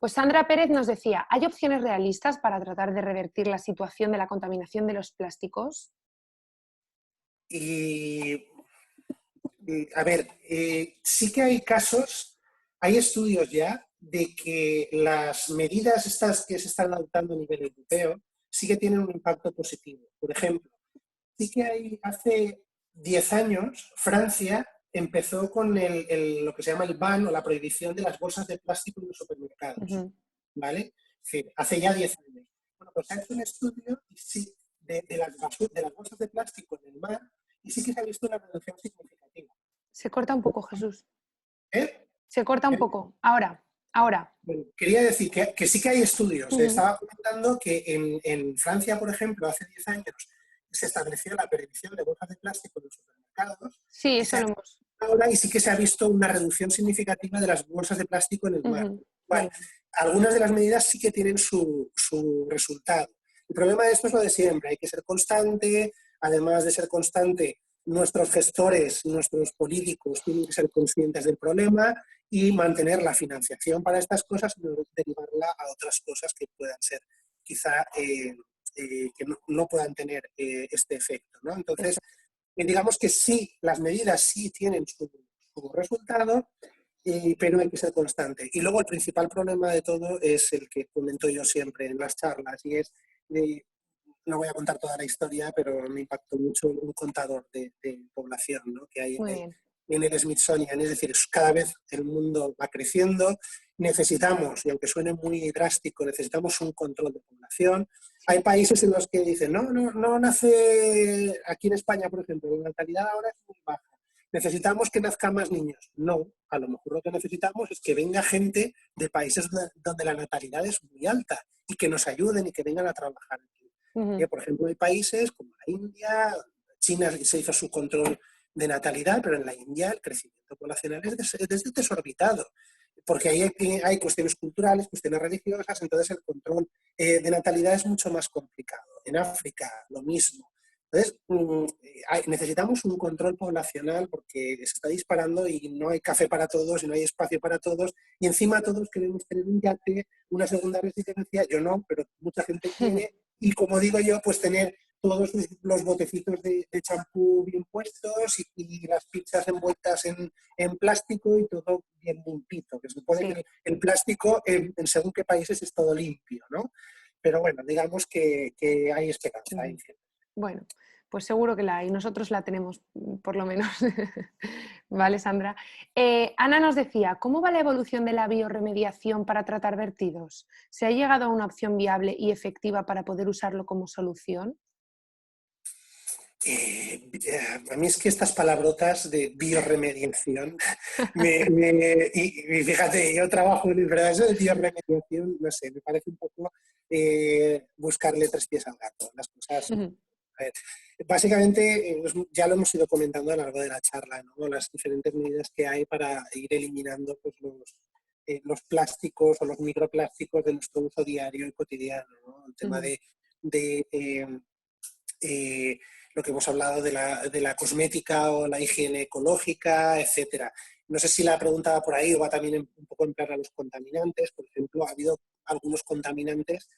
Pues Sandra Pérez nos decía, ¿hay opciones realistas para tratar de revertir la situación de la contaminación de los plásticos? Y, a ver, sí que hay casos, hay estudios ya de que las medidas estas que se están adoptando a nivel europeo sí que tienen un impacto positivo. Por ejemplo, sí que hace 10 años Francia empezó con lo que se llama el ban o la prohibición de las bolsas de plástico en los supermercados, Ujú. ¿vale? Sí, hace ya 10 años. Bueno, pues se ha hecho un estudio y sí, de las bolsas de plástico en el mar y sí que se ha visto una reducción significativa. Se corta un poco, Jesús. ¿Eh? Se corta un poco. Ahora. Bueno, quería decir que sí que hay estudios. Ujú. Estaba comentando que en Francia, por ejemplo, hace 10 años se estableció la prohibición de bolsas de plástico en los supermercados Sí, y eso se ha lo hecho hemos. ahora y sí que se ha visto una reducción significativa de las bolsas de plástico en el mar. Ujú. Bueno, Vale. algunas de las medidas sí que tienen su resultado. El problema de esto es lo de siempre, hay que ser constante, además de ser constante, nuestros gestores, nuestros políticos tienen que ser conscientes del problema y mantener la financiación para estas cosas y no derivarla a otras cosas que puedan ser quizá que no puedan tener este efecto, ¿no? Entonces, digamos que sí, las medidas sí tienen su resultado, pero hay que ser constante. Y luego el principal problema de todo es el que comento yo siempre en las charlas y es, no voy a contar toda la historia, pero me impactó mucho un contador de población, ¿no?, que hay Muy bien. en el Smithsonian. Es decir, cada vez el mundo va creciendo, necesitamos, y aunque suene muy drástico, necesitamos un control de población. Sí. Hay países en los que dicen, no nace, aquí en España, por ejemplo, la natalidad ahora es muy baja. Necesitamos que nazcan más niños. No, a lo mejor lo que necesitamos es que venga gente de países donde la natalidad es muy alta y que nos ayuden y que vengan a trabajar aquí. Ujú. Por ejemplo, hay países como la India, China se hizo su control de natalidad, pero en la India el crecimiento poblacional es desorbitado, porque ahí hay cuestiones culturales, cuestiones religiosas, entonces el control de natalidad es mucho más complicado. En África, lo mismo. Entonces, necesitamos un control poblacional porque se está disparando y no hay café para todos y no hay espacio para todos y encima todos queremos tener un yate, una segunda residencia, yo no, pero mucha gente quiere y como digo yo, pues tener todos los botecitos de champú bien puestos y las pizzas envueltas en plástico y todo bien limpito, que se supone Sí. que el plástico en según qué países es todo limpio, ¿no? Pero bueno, digamos que hay esperanza. Hay cierto. Bueno, pues seguro que la hay. Nosotros la tenemos, por lo menos. Vale, Sandra. Ana nos decía, ¿cómo va la evolución de la biorremediación para tratar vertidos? ¿Se ha llegado a una opción viable y efectiva para poder usarlo como solución? A mí es que estas palabrotas de biorremediación, y fíjate, yo trabajo en verdad, eso de biorremediación, no sé, me parece un poco buscarle tres pies al gato. Las cosas, a ver, básicamente, ya lo hemos ido comentando a lo largo de la charla, ¿no?, las diferentes medidas que hay para ir eliminando pues, los plásticos o los microplásticos de nuestro uso diario y cotidiano, ¿no? El tema de eh, lo que hemos hablado de la cosmética o la higiene ecológica, etcétera. No sé si la pregunta va por ahí o va también un poco en plan a los contaminantes. Por ejemplo, ha habido algunos contaminantes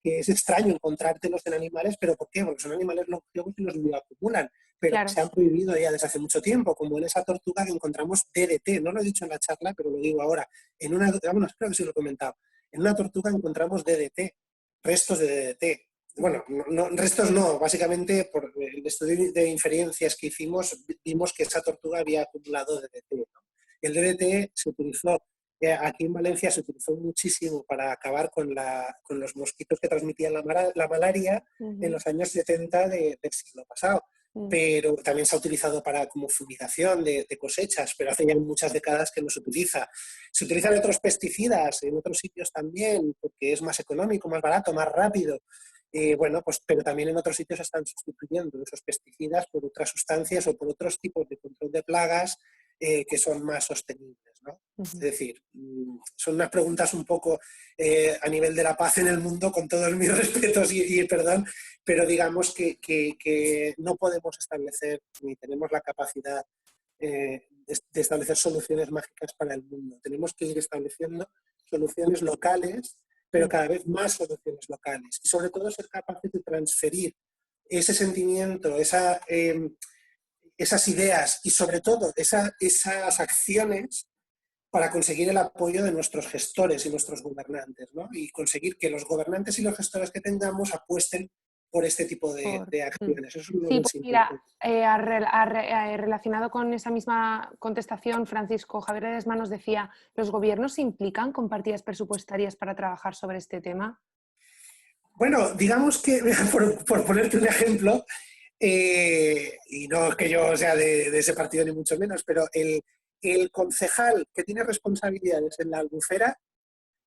que es extraño encontrártelos en animales, pero ¿por qué? Porque son animales longevos y los bioacumulan, pero que Claro. se han prohibido ya desde hace mucho tiempo, como en esa tortuga que encontramos DDT. No lo he dicho en la charla, pero lo digo ahora. Bueno, creo que sí lo he comentado. En una tortuga encontramos DDT, restos de DDT. Bueno, restos no, básicamente por el estudio de inferencias que hicimos, vimos que esa tortuga había acumulado DDT, ¿no? El DDT se utilizó, aquí en Valencia se utilizó muchísimo para acabar con los mosquitos que transmitían la malaria en los años 70 del siglo pasado. Pero también se ha utilizado como fumigación de cosechas, pero hace ya muchas décadas que no se utiliza. Se utilizan otros pesticidas en otros sitios también, porque es más económico, más barato, más rápido. Bueno, pues, pero también en otros sitios se están sustituyendo esos pesticidas por otras sustancias o por otros tipos de control de plagas que son más sostenibles, ¿no? Es decir, son unas preguntas un poco a nivel de la paz en el mundo, con todos mis respetos y perdón, pero digamos que no podemos establecer ni tenemos la capacidad de establecer soluciones mágicas para el mundo. Tenemos que ir estableciendo soluciones locales, pero cada vez más soluciones locales. Y sobre todo ser capaces de transferir ese sentimiento, esas ideas y sobre todo esas acciones para conseguir el apoyo de nuestros gestores y nuestros gobernantes, ¿no? Y conseguir que los gobernantes y los gestores que tengamos apuesten por este tipo de acciones. Eso es lo Sí, más pues mira, importante. relacionado con esa misma contestación, Francisco Javier Ledesma nos decía, ¿los gobiernos se implican con partidas presupuestarias para trabajar sobre este tema? Bueno, digamos que, por ponerte un ejemplo, y no es que yo sea de ese partido ni mucho menos, pero el concejal que tiene responsabilidades en la Albufera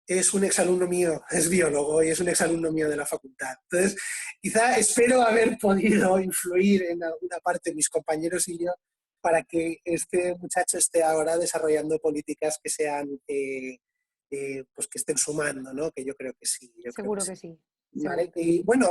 es un exalumno mío, es biólogo y es un exalumno mío de la facultad. Entonces, quizá espero haber podido influir en alguna parte de mis compañeros y yo para que este muchacho esté ahora desarrollando políticas que sean, pues que estén sumando, ¿no? Que yo creo que sí, yo creo que Seguro que sí. sí, seguro ¿Vale? que sí. Y bueno,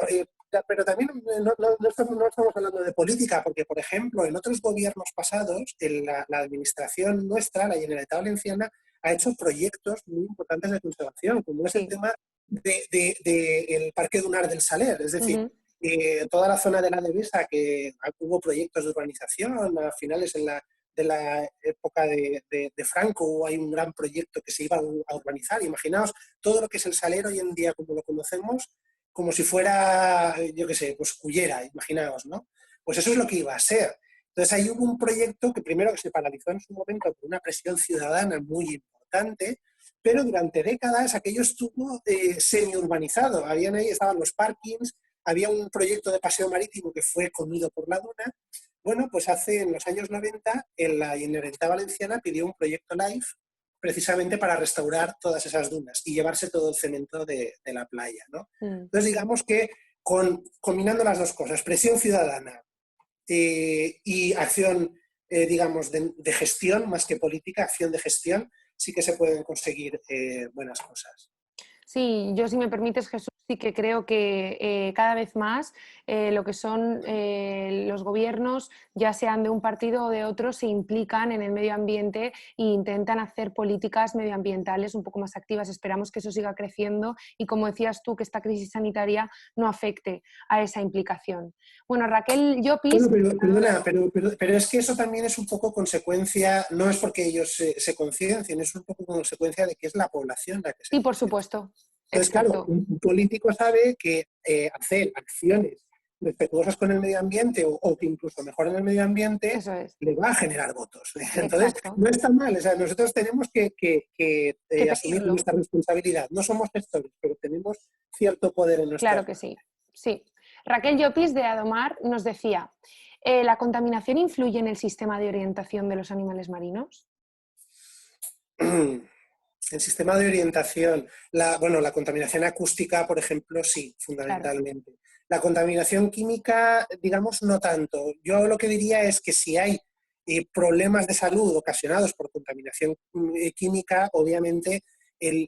pero también no estamos hablando de política, porque, por ejemplo, en otros gobiernos pasados, la administración nuestra, la Generalitat Valenciana, ha hecho proyectos muy importantes de conservación, como es el Sí. tema del Parque Dunar del Saler. Es decir, Ujú. toda la zona de la Devesa, que hubo proyectos de urbanización a finales de la época de Franco, hay un gran proyecto que se iba a urbanizar. Imaginaos todo lo que es el Saler hoy en día como lo conocemos, como si fuera, yo qué sé, pues Cullera, imaginaos, ¿no? Pues eso es lo que iba a ser. Entonces ahí hubo un proyecto que primero que se paralizó en su momento por una presión ciudadana muy importante, pero durante décadas aquello estuvo semi-urbanizado. Habían ahí, estaban los parkings, había un proyecto de paseo marítimo que fue comido por la duna. Bueno, pues en los años 90, en la Generalitat Valenciana pidió un proyecto LIFE precisamente para restaurar todas esas dunas y llevarse todo el cemento de la playa, ¿no? Mm. Entonces, digamos que combinando las dos cosas, presión ciudadana y acción, digamos, de gestión, más que política, acción de gestión, sí que se pueden conseguir buenas cosas. Sí, yo si me permites, Jesús, sí que creo que cada vez más lo que son los gobiernos, ya sean de un partido o de otro, se implican en el medio ambiente e intentan hacer políticas medioambientales un poco más activas. Esperamos que eso siga creciendo y, como decías tú, que esta crisis sanitaria no afecte a esa implicación. Bueno, Raquel Llopis... Bueno, pero, perdona, pero es que eso también es un poco consecuencia, no es porque ellos se conciencien, es un poco consecuencia de que es la población la que se Sí, por conciencia. supuesto. Entonces, claro, Exacto. un político sabe que hacer acciones respetuosas con el medio ambiente o que incluso mejoren el medio ambiente Eso es. le va a generar votos. Entonces, Exacto. no está mal. O sea, nosotros tenemos que Que asumir pedirlo. nuestra responsabilidad. No somos gestores, pero tenemos cierto poder en Claro nuestras que manos. sí. Sí. Raquel Llopis de Adomar nos decía, ¿la contaminación influye en el sistema de orientación de los animales marinos? El sistema de orientación, la contaminación acústica, por ejemplo, sí, Claro. fundamentalmente. La contaminación química, digamos, no tanto. Yo lo que diría es que si hay problemas de salud ocasionados por contaminación química, obviamente,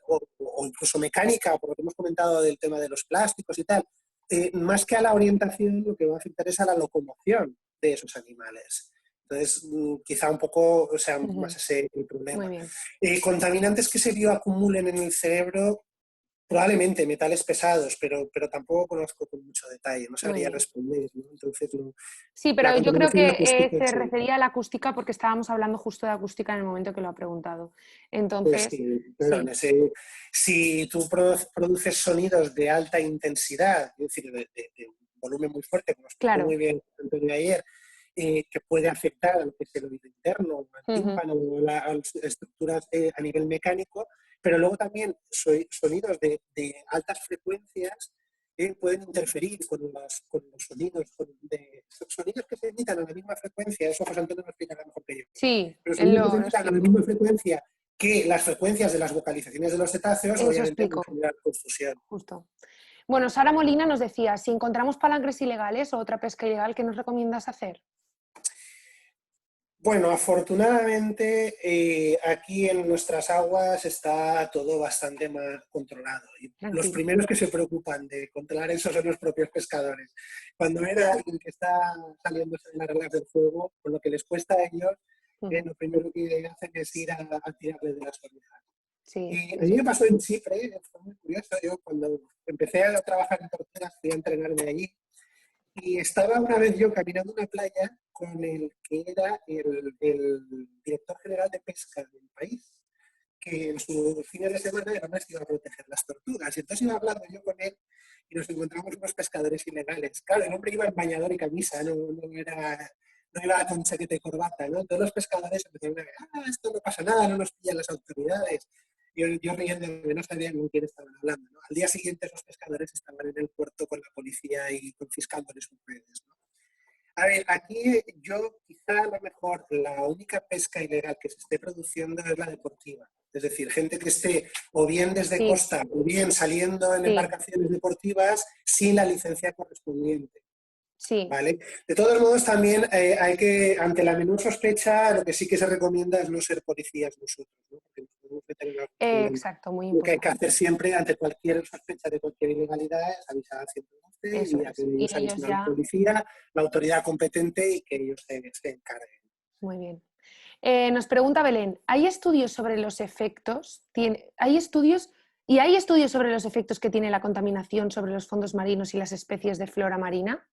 o incluso mecánica, por lo que hemos comentado del tema de los plásticos y tal, más que a la orientación, lo que va a afectar es a la locomoción de esos animales. Entonces, quizá un poco, o sea, más Ujú. ese el Muy problema. bien. Contaminantes que se bioacumulen en el cerebro, probablemente metales pesados, pero tampoco conozco con mucho detalle, no Muy sabría bien. responder, ¿no? Entonces, Sí, la pero yo creo contaminación que acústica, se sí. refería a la acústica porque estábamos hablando justo de acústica en el momento que lo ha preguntado. Pues Entonces, sí, sí, perdón, si tú produces sonidos de alta intensidad, es decir, de un volumen muy fuerte, como explicó muy claro. bien Antonio ayer, que puede afectar a lo que es el oído interno, al Ujú. tímpano, a las estructuras a nivel mecánico, pero luego también sonidos de altas frecuencias pueden interferir con los sonidos, sonidos que se emitan a la misma frecuencia, eso José Antonio lo explicará mejor que yo, Sí, pero él sonidos que se lo emitan a la explicó. misma frecuencia que las frecuencias de las vocalizaciones de los cetáceos, Eso obviamente van a explicó, generar confusión. justo. Bueno, Sara Molina nos decía, si encontramos palangres ilegales o otra pesca ilegal, ¿qué nos recomiendas hacer? Bueno, afortunadamente aquí en nuestras aguas está todo bastante más controlado. Y los Tranquilo. primeros que se preocupan de controlar eso son los propios pescadores. Cuando era alguien que está saliéndose de las reglas del juego, con lo que les cuesta a ellos, Ujú. lo primero que hacen es ir a tirarle de las orejas. Sí, Y a mí me pasó en Chipre, fue muy curioso. Yo cuando empecé a trabajar en tortugas fui a entrenarme allí y estaba una vez yo caminando una playa con el que era el director general de pesca del país, que en sus fines de semana era más iba a proteger las tortugas. Y entonces iba hablando yo con él y nos encontramos unos pescadores ilegales. Claro, el hombre iba en bañador y camisa, no iba con chaqueta y corbata, ¿no? Todos los pescadores empezaron a decir, esto no pasa nada, no nos pillan las autoridades. Yo riéndome, no sabía con quién estaban hablando, ¿no? Al día siguiente esos pescadores estaban en el puerto con la policía y confiscándoles sus redes, ¿no? A ver, aquí yo quizá a lo mejor la única pesca ilegal que se esté produciendo es la deportiva. Es decir, gente que esté o bien desde sí, costa o bien saliendo en sí, embarcaciones deportivas sin la licencia correspondiente. sí. ¿Vale? De todos modos, también hay que, ante la menor sospecha, lo que sí que se recomienda es no ser policías nosotros, ¿no? Porque nos podemos meter en algún problema. Exacto, muy Lo que hay que importante. hacer siempre, ante cualquier sospecha de cualquier ilegalidad, es avisar al 112 Eso y a que es. Y ellos ellos avisen a la ya, policía, la autoridad competente y que ellos se encarguen. muy bien. Nos pregunta Belén, ¿hay estudios sobre los efectos? ¿Hay estudios sobre los efectos que tiene la contaminación sobre los fondos marinos y las especies de flora marina?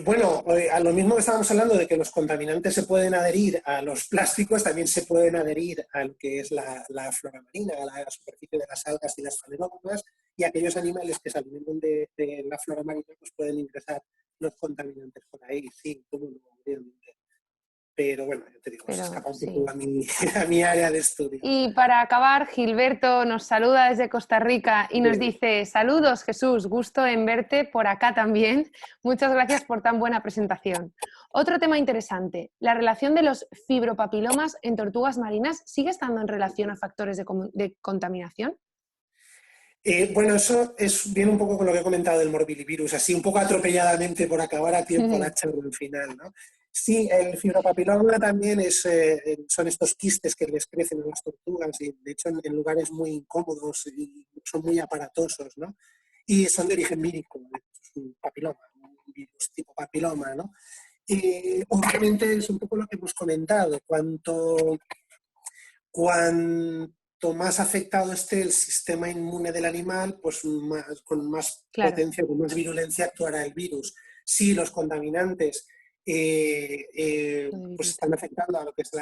Bueno, a lo mismo que estábamos hablando de que los contaminantes se pueden adherir a los plásticos, también se pueden adherir a lo que es la flora marina, a la superficie de las algas y las fanerógamas, y aquellos animales que se alimentan de la flora marina pues pueden ingresar los contaminantes por ahí, sí, como no, obviamente. Pero bueno, yo te digo, se Pero escapa un poco sí. a a mi área de estudio. Y para acabar, Gilberto nos saluda desde Costa Rica y nos Bien. dice, saludos Jesús, gusto en verte por acá también. Muchas gracias por tan buena presentación. Otro tema interesante, la relación de los fibropapilomas en tortugas marinas sigue estando en relación a factores de contaminación. Bueno, eso viene un poco con lo que he comentado del morbillivirus, así un poco atropelladamente por acabar a tiempo la charla al final, ¿no? Sí, el fibropapiloma también son estos quistes que les crecen a las tortugas y de hecho en lugares muy incómodos y son muy aparatosos, ¿no? Y son de origen vírico, es un papiloma, un virus tipo papiloma, ¿no? Y obviamente es un poco lo que hemos comentado, cuanto más afectado esté el sistema inmune del animal, pues con más Claro, potencia, con más virulencia actuará el virus. Si los contaminantes lo pues debilita. están afectando a lo que es el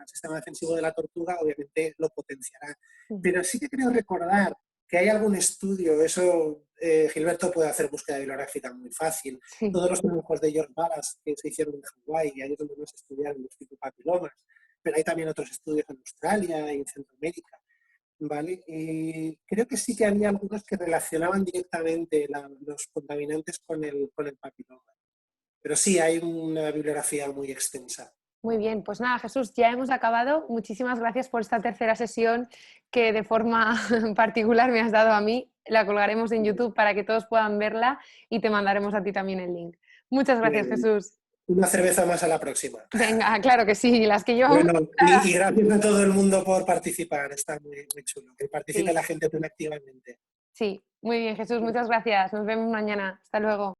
sistema defensivo de la tortuga, obviamente lo potenciará. Pero sí que creo recordar que hay algún estudio, eso Gilberto puede hacer búsqueda bibliográfica muy fácil. Sí. Todos los trabajos de George Baras que se hicieron en Hawái, y ahí es donde más estudiaron los fitopapilomas, pero hay también otros estudios en Australia y en Centroamérica, ¿vale? Creo que sí que había algunos que relacionaban directamente los contaminantes con el papiloma, pero sí hay una bibliografía muy extensa. Muy bien, pues nada, Jesús, ya hemos acabado. Muchísimas gracias por esta tercera sesión que de forma particular me has dado a mí. La colgaremos en YouTube para que todos puedan verla y te mandaremos a ti también el link. Muchas Muy gracias, bien. Jesús. Una cerveza más a la próxima. Venga, claro que sí, las que llevamos. Bueno, y gracias a todo el mundo por participar, está muy, muy chulo, que participe Sí, la gente tan activamente. sí, muy bien, Jesús, muchas gracias. Nos vemos mañana. Hasta luego.